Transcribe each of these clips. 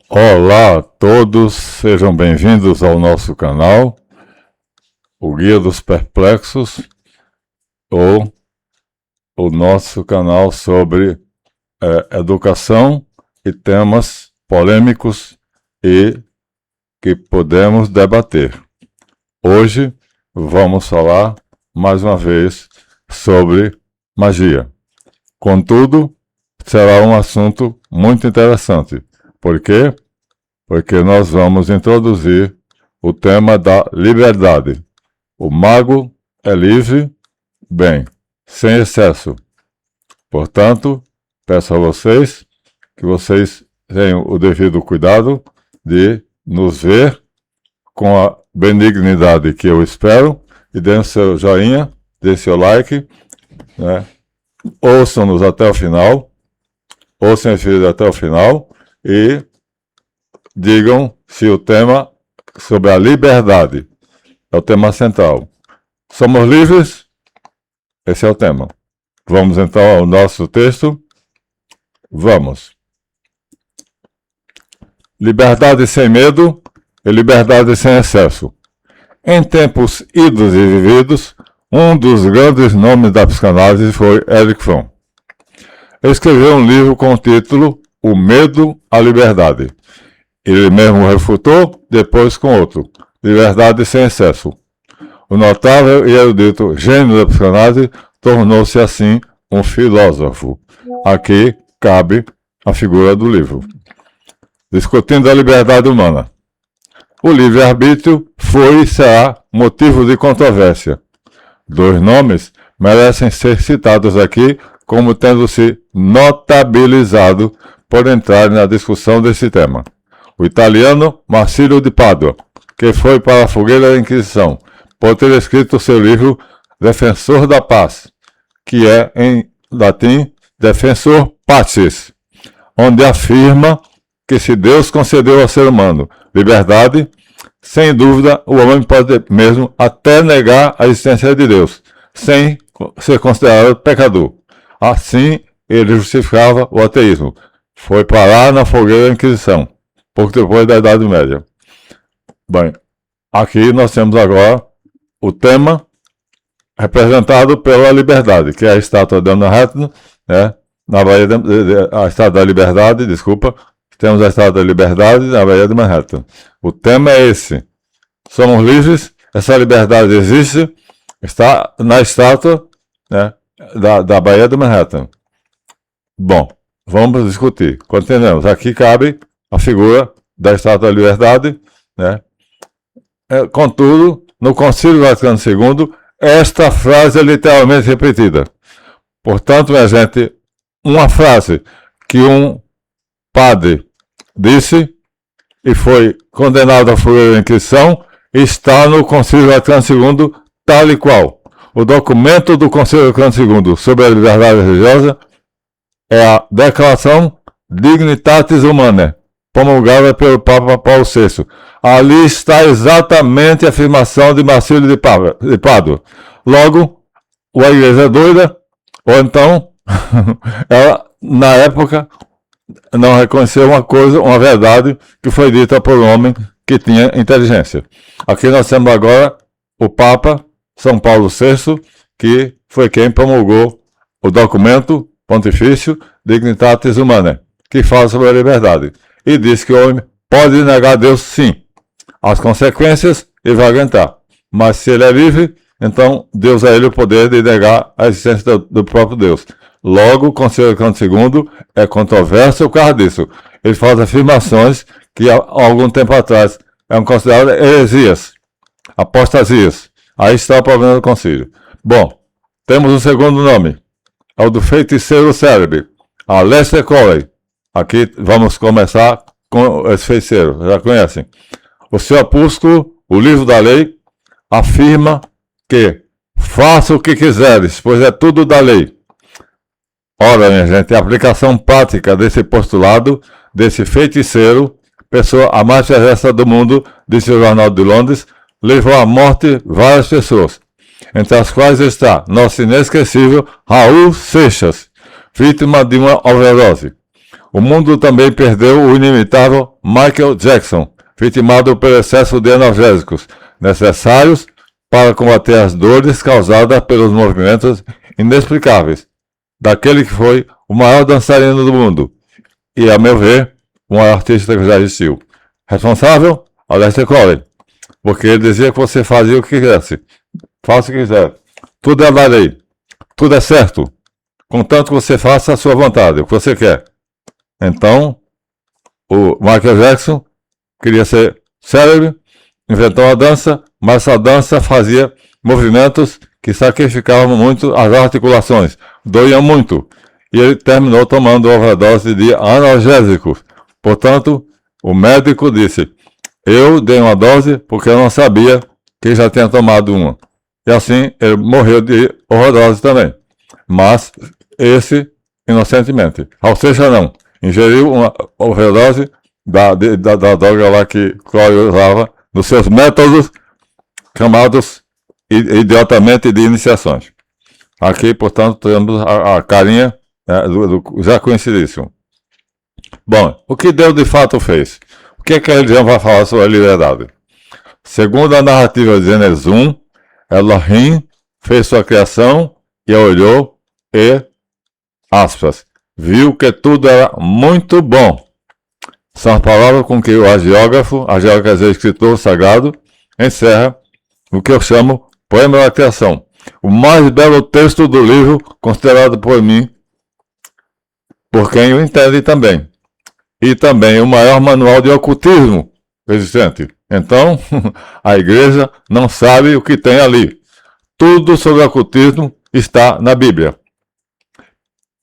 Olá a todos, sejam bem-vindos ao nosso canal, o Guia dos Perplexos, ou o nosso canal sobre educação e temas polêmicos e que podemos debater. Hoje vamos falar mais uma vez sobre magia. Contudo, será um assunto muito interessante. Por quê? Porque nós vamos introduzir o tema da liberdade. O mago é livre, bem, sem excesso. Portanto, peço a vocês que vocês tenham o devido cuidado de nos ver com a benignidade que eu espero e deem o seu joinha, dê seu like, né? Ouçam-nos até o final, ouçam esse vídeo até o final e digam se o tema sobre a liberdade é o tema central. Somos livres? Esse é o tema. Vamos então ao nosso texto. Vamos. Liberdade sem medo e liberdade sem excesso. Em tempos idos e vividos, um dos grandes nomes da psicanálise foi Erich Fromm. Ele escreveu um livro com o título O Medo à Liberdade. Ele mesmo refutou, depois com outro, Liberdade sem Excesso. O notável e erudito gênio da psicanálise tornou-se assim um filósofo. Aqui cabe a figura do livro. Discutindo a liberdade humana. O livre-arbítrio foi e será motivo de controvérsia. Dois nomes merecem ser citados aqui como tendo se notabilizado por entrar na discussão desse tema. O italiano Marsilio di Padua, que foi para a fogueira da Inquisição, por ter escrito seu livro Defensor da Paz, que é, em latim, Defensor Pacis, onde afirma que se Deus concedeu ao ser humano liberdade, sem dúvida o homem pode mesmo até negar a existência de Deus, sem ser considerado pecador. Assim, ele justificava o ateísmo. Foi parar na fogueira da Inquisição, pouco depois da Idade Média. Bem, aqui nós temos agora o tema representado pela liberdade, que é a estátua de Manhattan, né? Na Baía a estátua da Liberdade, desculpa, temos a estátua da Liberdade na Baía de Manhattan. O tema é esse. Somos livres, essa liberdade existe, está na estátua, né, da Baía de Manhattan. Bom, vamos discutir. Continuamos. Aqui cabe a figura da Estátua da Liberdade, né? Contudo, no Concílio Vaticano II, esta frase é literalmente repetida. Portanto, minha gente, uma frase que um padre disse e foi condenado à fogueira da Inquisição está no Concílio Vaticano II tal e qual. O documento do Concílio Vaticano II sobre a liberdade religiosa é a Declaração Dignitatis Humanae, promulgada pelo Papa Paulo VI. Ali está exatamente a afirmação de Marsilio de Padua. Logo, ou a igreja é doida, ou então, ela, na época, não reconheceu uma verdade que foi dita por um homem que tinha inteligência. Aqui nós temos agora o Papa São Paulo VI, que foi quem promulgou o documento pontifício Dignitatis Humanae, que fala sobre a liberdade. E diz que o homem pode negar a Deus, sim. As consequências ele vai aguentar. Mas se ele é livre, então Deus a ele o poder de negar a existência do próprio Deus. Logo, o Concílio Vaticano II é controverso por causa disso. Ele faz afirmações que há algum tempo atrás eram consideradas heresias, apostasias. Aí está o problema do concílio. Bom, temos um segundo nome. É o do feiticeiro célebre, Aleister Crowley. Aqui vamos começar com esse feiticeiro, já conhecem. O seu opúsculo, o Livro da Lei, afirma que faça o que quiseres, pois é tudo da lei. Ora, minha gente, a aplicação prática desse postulado, desse feiticeiro, pessoa a mais perversa do mundo, disse o Jornal de Londres, levou à morte várias pessoas, entre as quais está nosso inesquecível Raul Seixas, vítima de uma overdose. O mundo também perdeu o inimitável Michael Jackson, vitimado pelo excesso de analgésicos necessários para combater as dores causadas pelos movimentos inexplicáveis daquele que foi o maior dançarino do mundo e, a meu ver, o maior artista que já existiu. Responsável? Aleister Crowley, porque ele dizia que você fazia o que quisesse, faça o que quiser, tudo é da lei, tudo é certo, contanto que você faça a sua vontade, o que você quer. Então, o Michael Jackson queria ser célebre, inventou a dança, mas essa dança fazia movimentos que sacrificavam muito as articulações, doíam muito, e ele terminou tomando overdose de analgésicos. Portanto, o médico disse, eu dei uma dose porque eu não sabia que já tinha tomado uma. E assim, ele morreu de overdose também. Mas, esse, inocentemente. Ou seja, não. Ingeriu uma overdose da droga lá que Crowley usava nos seus métodos chamados idiotamente de iniciações. Aqui, portanto, temos a carinha do já conhecidíssimo. Bom, o que Deus de fato fez? O que a religião vai falar sobre a liberdade? Segundo a narrativa de Gênesis 1, Elohim fez sua criação e olhou e, aspas, viu que tudo era muito bom. São as palavras com que o agiógrafo quer dizer escritor sagrado, encerra o que eu chamo Poema da Criação, o mais belo texto do livro considerado por mim, por quem o entende também, e também o maior manual de ocultismo existente. Então, a igreja não sabe o que tem ali. Tudo sobre ocultismo está na Bíblia.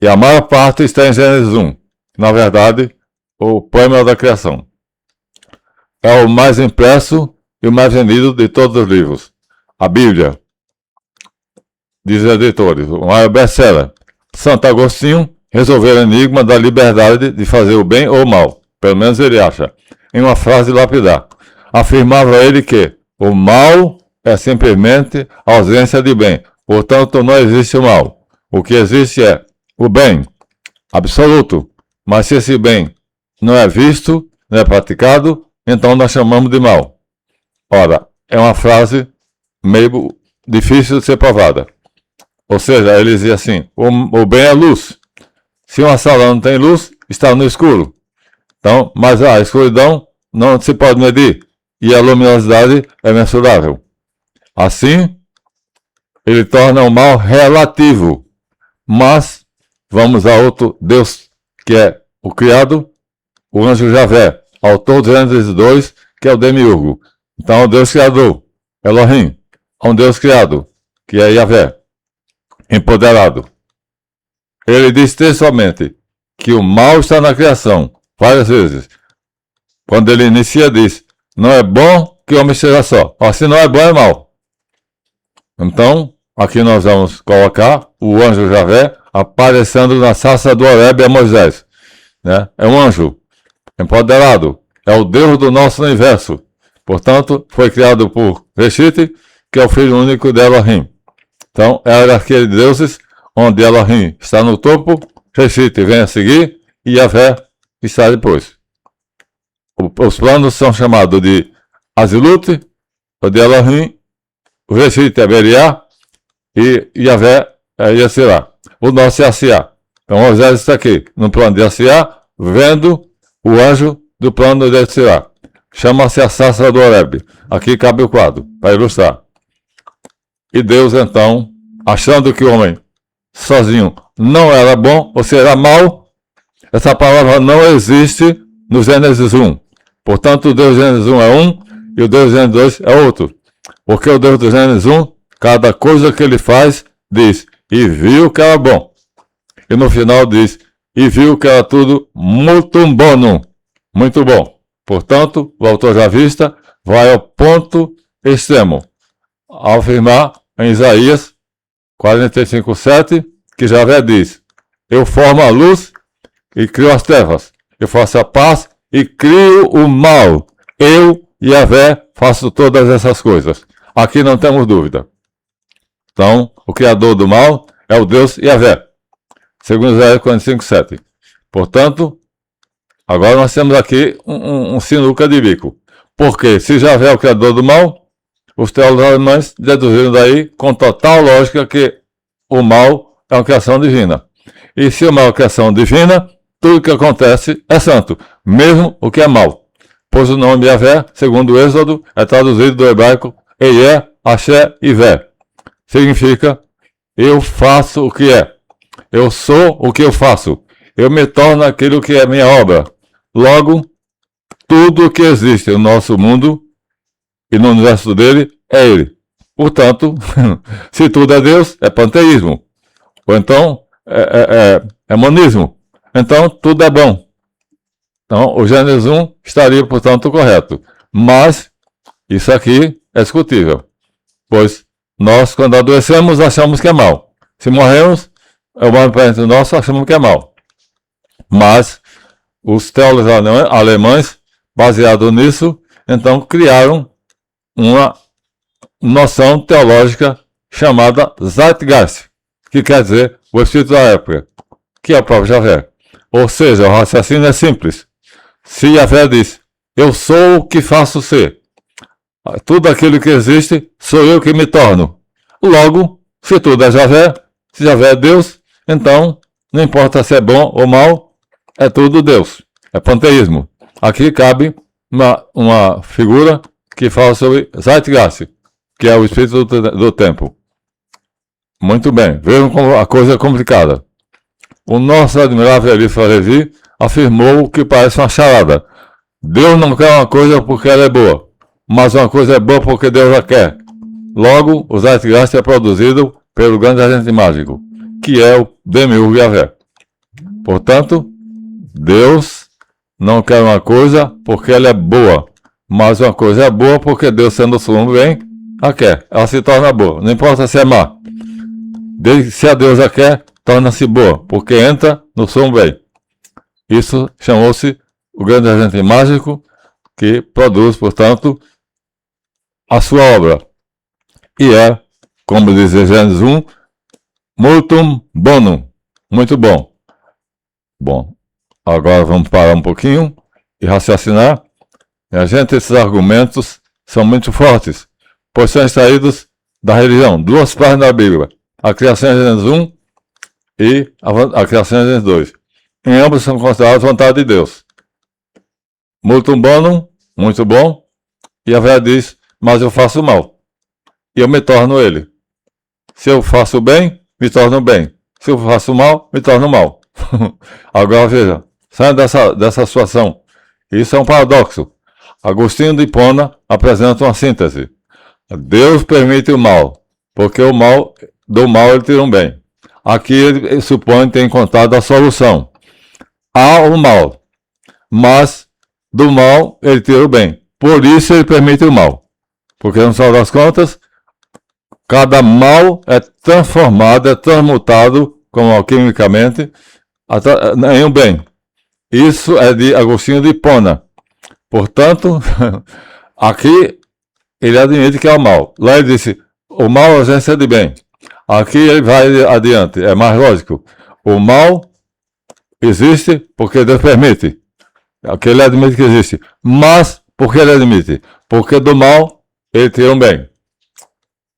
E a maior parte está em Gênesis 1. Na verdade, o Poema da Criação é o mais impresso e o mais vendido de todos os livros. A Bíblia, diz os editores, o maior best-seller. Santo Agostinho resolveu o enigma da liberdade de fazer o bem ou o mal, pelo menos ele acha, em uma frase lapidar. Afirmava ele que o mal é simplesmente a ausência de bem, portanto não existe o mal. O que existe é o bem absoluto, mas se esse bem não é visto, não é praticado, então nós chamamos de mal. Ora, é uma frase meio difícil de ser provada. Ou seja, ele dizia assim, o bem é luz. Se uma sala não tem luz, está no escuro. Então, mas a escuridão não se pode medir e a luminosidade é mensurável. Assim, ele torna o mal relativo. Mas, vamos a outro Deus, que é o criado, o anjo Javé, autor de Gênesis 2, que é o demiurgo. Então, o Deus criador, Elohim, é um Deus criado, que é Yahvé, empoderado. Ele diz textualmente que o mal está na criação, várias vezes. Quando ele inicia, diz, não é bom que o homem seja só. Se não é bom, é mal. Então, aqui nós vamos colocar o anjo Javé aparecendo na sarça do Horebe a Moisés. Né? É um anjo empoderado, é o Deus do nosso universo. Portanto, foi criado por Reshit, que é o filho único de Elohim. Então, é a hierarquia de deuses, onde Elohim está no topo, Reshit vem a seguir e Yahvé está depois. Os planos são chamados de Azilut, o de Elohim, o Reshit é Beriá e Yahvé é Yetzirá. O nosso é Asiá. Então Moisés está aqui, no plano de Asiá, vendo o anjo do plano de Yetzirá. Chama-se a sarça do Horebe. Aqui cabe o quadro, para ilustrar. E Deus, então, achando que o homem sozinho não era bom ou será mal, essa palavra não existe no Gênesis 1. Portanto, o Deus de Gênesis 1 é um e o Deus de Gênesis 2 é outro. Porque o Deus de Gênesis 1, cada coisa que ele faz, diz, e viu que era bom. E no final diz, e viu que era tudo muito bom. Muito bom. Portanto, o autor javista vai ao ponto extremo, ao afirmar em Isaías 45:7, que Javé diz, eu formo a luz e crio as trevas, eu faço a paz e crio o mal. Eu, Yahvé, faço todas essas coisas. Aqui não temos dúvida. Então, o criador do mal é o Deus Yahvé. Segundo Isaías 45:7. Portanto, Agora nós temos aqui um sinuca de bico. Porque se Javé é o criador do mal, os teólogos alemães deduziram daí com total lógica que o mal é uma criação divina. E se o mal é uma criação divina, tudo que acontece é santo, mesmo o que é mal. Pois o nome Javé, segundo o Êxodo, é traduzido do hebraico Eie, Axé e Vé. Significa, eu faço o que é. Eu sou o que eu faço. Eu me torno aquilo que é minha obra. Logo, tudo o que existe no nosso mundo e no universo dele é ele. Portanto, se tudo é Deus, é panteísmo. Ou então, é monismo. Então, tudo é bom. Então, o Gênesis 1 estaria, portanto, correto. Mas, isso aqui é discutível. Pois, nós, quando adoecemos, achamos que é mal. Se morremos, é o mal presente nosso, achamos que é mal. Mas, os teólogos alemães, baseados nisso, então criaram uma noção teológica chamada Zeitgeist, que quer dizer o espírito da época, que é o próprio Javé. Ou seja, o raciocínio é simples. Se Javé diz, eu sou o que faço ser, tudo aquilo que existe, sou eu que me torno. Logo, se tudo é Javé, se Javé é Deus, então, não importa se é bom ou mal, é tudo Deus. É panteísmo. Aqui cabe uma figura que fala sobre Zeitgeist, que é o espírito do tempo. Muito bem, vejam como a coisa é complicada. O nosso admirável Eliphas Levi afirmou que parece uma charada. Deus não quer uma coisa porque ela é boa, mas uma coisa é boa porque Deus a quer. Logo, o Zeitgeist é produzido pelo grande agente mágico, que é o Demiurgo Javé. Portanto, Deus não quer uma coisa porque ela é boa, mas uma coisa é boa porque Deus, sendo o sumo bem, a quer. Ela se torna boa, não importa se é má. Se a Deus a quer, torna-se boa, porque entra no sumo bem. Isso chamou-se o grande agente mágico que produz, portanto, a sua obra. E é, como diz Gênesis 1, multum bonum, muito bom. Bom, agora vamos parar um pouquinho e raciocinar. Esses argumentos são muito fortes, pois são extraídos da religião, duas páginas da Bíblia, a criação em Gênesis 1 e a criação em Gênesis 2. Em ambos são considerados vontade de Deus. Multum bonum, muito bom, e a Vé diz, mas eu faço mal, e eu me torno ele. Se eu faço bem, me torno bem. Se eu faço mal, me torno mal. Agora veja, sai dessa situação. Isso é um paradoxo. Agostinho de Hipona apresenta uma síntese. Deus permite o mal, porque do mal ele tira um bem. Aqui ele supõe ter encontrado a solução. Há o mal, mas do mal ele tira o bem. Por isso ele permite o mal. Porque no final das contas, cada mal é transformado, é transmutado, como alquimicamente, em um bem. Isso é de Agostinho de Hipona. Portanto, aqui ele admite que é o mal. Lá ele disse, o mal é ausência de bem. Aqui ele vai adiante, é mais lógico. O mal existe porque Deus permite. Aqui ele admite que existe. Mas, por que ele admite? Porque do mal ele tira um bem.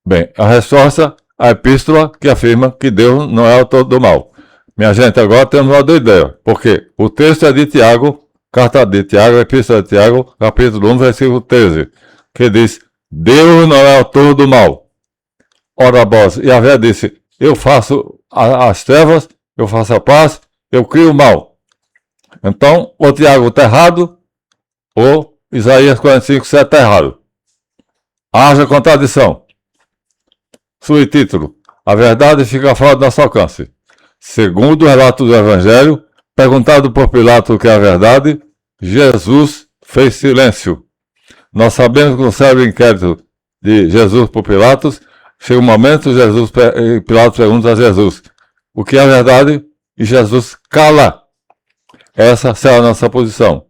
Bem, a resposta, a epístola que afirma que Deus não é autor do mal. Minha gente, agora temos uma doida ideia, porque o texto é de Tiago, carta de Tiago, epístola de Tiago, capítulo 1, versículo 13, que diz, Deus não é autor do mal. Ora, vós, e a Vé disse, eu faço as trevas, eu faço a paz, eu crio o mal. Então, ou Tiago está errado, ou Isaías 45, 7 está errado. Haja contradição. Subtítulo, a verdade fica fora do nosso alcance. Segundo o relato do Evangelho, perguntado por Pilatos o que é a verdade, Jesus fez silêncio. Nós sabemos que no célebre inquérito de Jesus por Pilatos, chega um momento, Pilatos pergunta a Jesus o que é a verdade e Jesus cala. Essa será a nossa posição.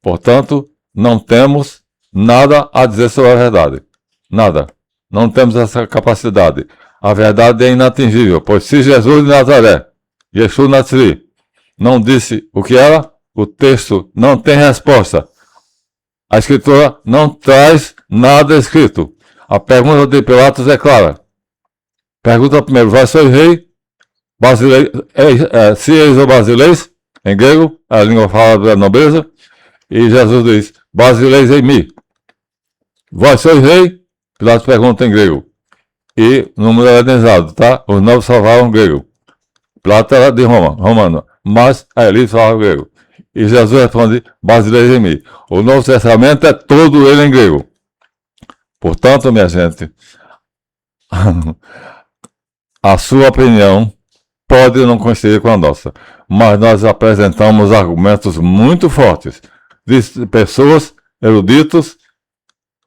Portanto, não temos nada a dizer sobre a verdade. Nada. Não temos essa capacidade. A verdade é inatingível, pois se Jesus de Nazaré, Yeshua Natsiri, não disse o que era, o texto não tem resposta. A escritura não traz nada escrito. A pergunta de Pilatos é clara. Pergunta primeiro, vós sois rei? Se eis o basileis, em grego, a língua falada da nobreza, e Jesus diz, basileis em mim. Vós sois rei? Pilatos pergunta em grego. E no mundo helenizado, tá? Os novos falavam grego. Pilatos era de Roma, romano, mas a elite falava grego. E Jesus responde, basileis em mim. O Novo Testamento é todo ele em grego. Portanto, minha gente, a sua opinião pode não coincidir com a nossa, mas nós apresentamos argumentos muito fortes de pessoas eruditos,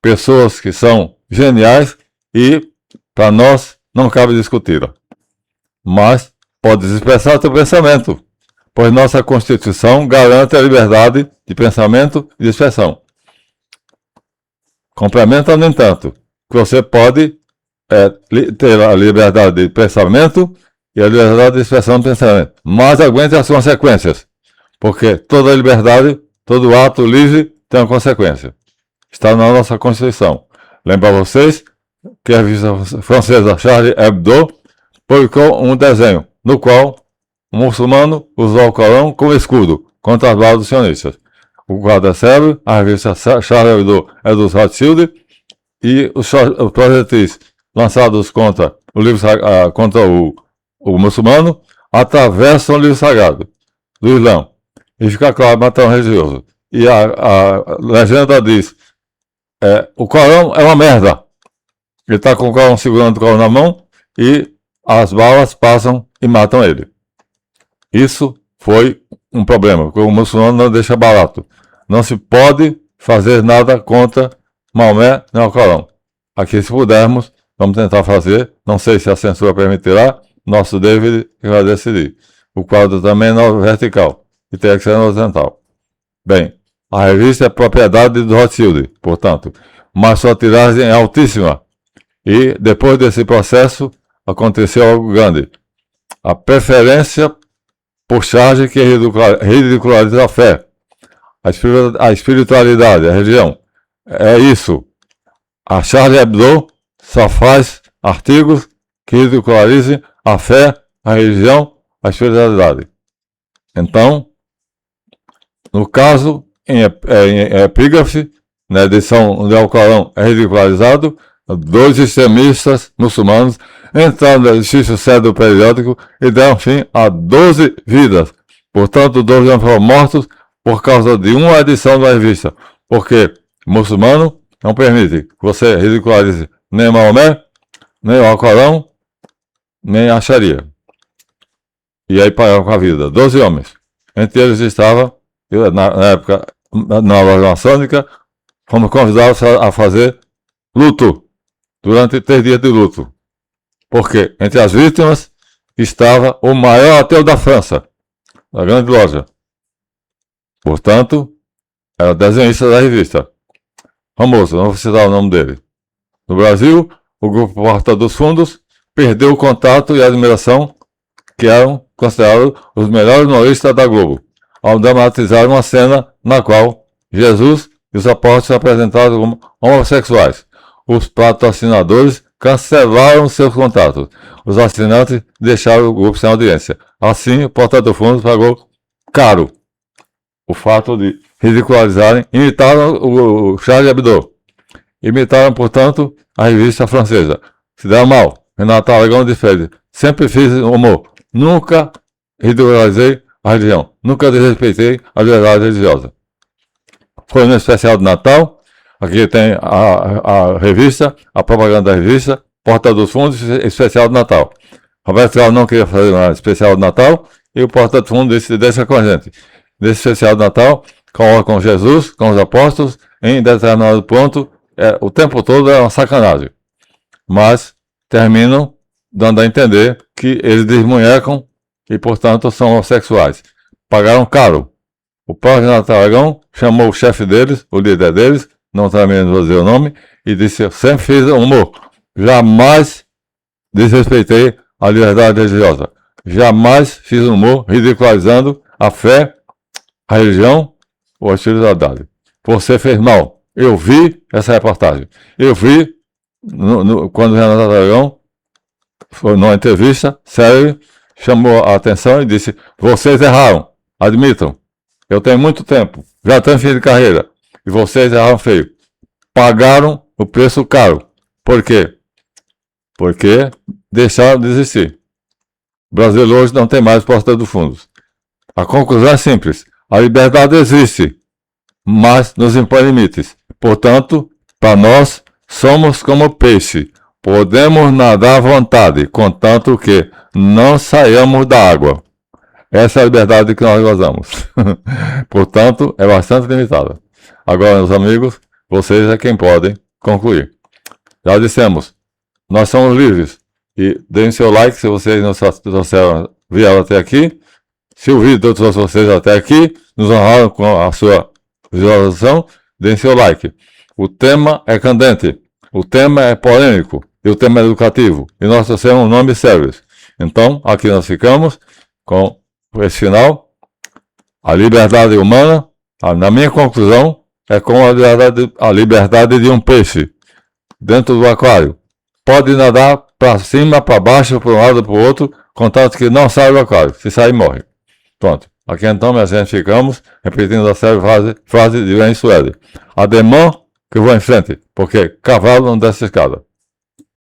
pessoas que são geniais e para nós não cabe discuti-la. Mas pode expressar seu pensamento, pois nossa Constituição garante a liberdade de pensamento e de expressão. Complementa, no entanto, que você pode ter a liberdade de pensamento e a liberdade de expressão do pensamento, mas aguente as consequências, porque toda liberdade, todo ato livre tem uma consequência. Está na nossa Constituição. Lembro a vocês que a revista francesa Charlie Hebdo publicou um desenho no qual um muçulmano usou o Corão como escudo contra as balas dos sionistas. O quadro é célebre, a revista Charlie Hebdo é do Rothschild e os projetis lançados contra o livro contra o muçulmano atravessam o livro sagrado do Islã e fica claro, matar um religioso. E a legenda diz, o Corão é uma merda. Ele está com o Corão segurando o Corão na mão e as balas passam e matam ele. Isso foi um problema, porque o muçulmano não deixa barato. Não se pode fazer nada contra Maomé nem o Corão. Aqui, se pudermos, vamos tentar fazer. Não sei se a censura permitirá. Nosso David vai decidir. O quadro também é vertical e tem que ser horizontal. Bem, a revista é propriedade do Rothschild, portanto, mas sua tiragem é altíssima. E depois desse processo aconteceu algo grande. A preferência por charge que ridiculariza a fé, a espiritualidade, a religião. É isso. A Charlie Hebdo só faz artigos que ridicularizem a fé, a religião, a espiritualidade. Então, no caso, em epígrafe, na edição onde o Corão é ridicularizado, 2 extremistas muçulmanos entraram no edifício sede do periódico e deram fim a 12 vidas. Portanto, 12 homens foram mortos por causa de uma edição da revista. Porque o muçulmano não permite que você ridicularize nem Maomé, nem o Alcorão, nem a Sharia. E aí pararam com a vida. 12 homens. Entre eles estava, na época, na loja maçônica, fomos convidados a fazer luto. Durante 3 dias de luto. Porque entre as vítimas estava o maior ateu da França, da grande loja. Portanto, era desenhista da revista. Famoso, não vou citar o nome dele. No Brasil, o grupo Porta dos Fundos perdeu o contato e a admiração que eram considerados os melhores humoristas da Globo, ao dramatizar uma cena na qual Jesus e os apóstolos se apresentaram como homossexuais. Os patrocinadores cancelaram seus contatos. Os assinantes deixaram o grupo sem audiência. Assim, o Porta dos Fundos pagou caro o fato de ridicularizarem. Imitaram o Charlie Hebdo. Imitaram, portanto, a revista francesa. Se deram mal. Renato Aragão disse: sempre fiz humor. Nunca ridicularizei a religião. Nunca desrespeitei a liberdade religiosa. Foi no especial de Natal. Aqui tem a revista, a propaganda da revista, Porta dos Fundos, especial de Natal. Roberto Carlos não queria fazer uma especial de Natal e o Porta dos Fundos disse: deixa com a gente. Nesse especial de Natal, colocam Jesus com os apóstolos em determinado ponto. O tempo todo é uma sacanagem. Mas terminam dando a entender que eles desmunhecam e, portanto, são homossexuais. Pagaram caro. O próprio Renato Aragão chamou o chefe deles, o líder deles, não também vou dizer o nome, e disse: eu sempre fiz humor, jamais desrespeitei a liberdade religiosa, jamais fiz humor ridicularizando a fé, a religião ou a espiritualidade. Você fez mal. Eu vi essa reportagem. Eu vi, quando o Renato Aragão foi numa entrevista, sério, chamou a atenção e disse: vocês erraram, admitam. Eu tenho muito tempo, já tenho fim de carreira, e vocês erraram feio. Pagaram o preço caro. Por quê? Porque deixaram de existir. O Brasil hoje não tem mais Porta dos Fundos. A conclusão é simples. A liberdade existe, mas nos impõe limites. Portanto, para nós, somos como peixe. Podemos nadar à vontade, contanto que não saiamos da água. Essa é a liberdade que nós gozamos. Portanto, é bastante limitada. Agora, meus amigos, vocês é quem podem concluir. Já dissemos, nós somos livres. E deem seu like se vocês nos vieram até aqui. Se o vídeo trouxe vocês até aqui, nos honraram com a sua visualização, deem seu like. O tema é candente, o tema é polêmico e o tema é educativo. E nós trouxemos um nome service. Então, aqui nós ficamos com esse final. A liberdade humana, na minha conclusão, é como a liberdade de um peixe dentro do aquário. Pode nadar para cima, para baixo, para um lado, para o outro, contanto que não sai do aquário. Se sair, morre. Pronto. Aqui então, minha gente, ficamos repetindo a série frase de Wayne Suede. Ademã que eu vou em frente, porque cavalo não desce escada.